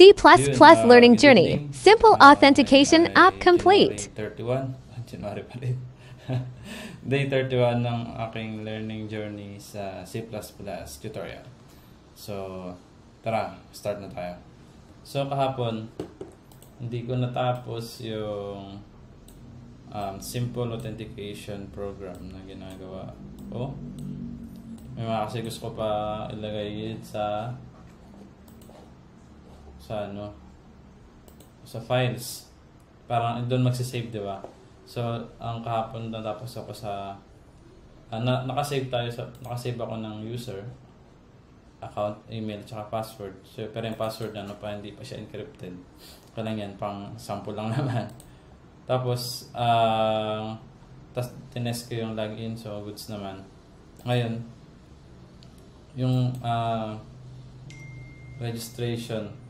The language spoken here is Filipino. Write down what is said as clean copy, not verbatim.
C++ Yun, learning good journey. evening. Simple authentication Ngayon app ay complete. January 31. January pa rin. Day 31 ng aking learning journey sa C++ tutorial. So, tara, start na tayo. So, kahapon, hindi ko natapos yung simple authentication program na ginagawa ko. May mga kasi gusto ko pa ilagay sa files. Parang doon magsisave, di ba? So, ang kahapon natapos ako sa nakasave ako ng user account, email, tsaka password. So, pero yung password hindi pa siya encrypted. Kaya lang yan, pang sample lang naman. Tapos, tinest ko yung login, so goods naman. Ngayon, yung registration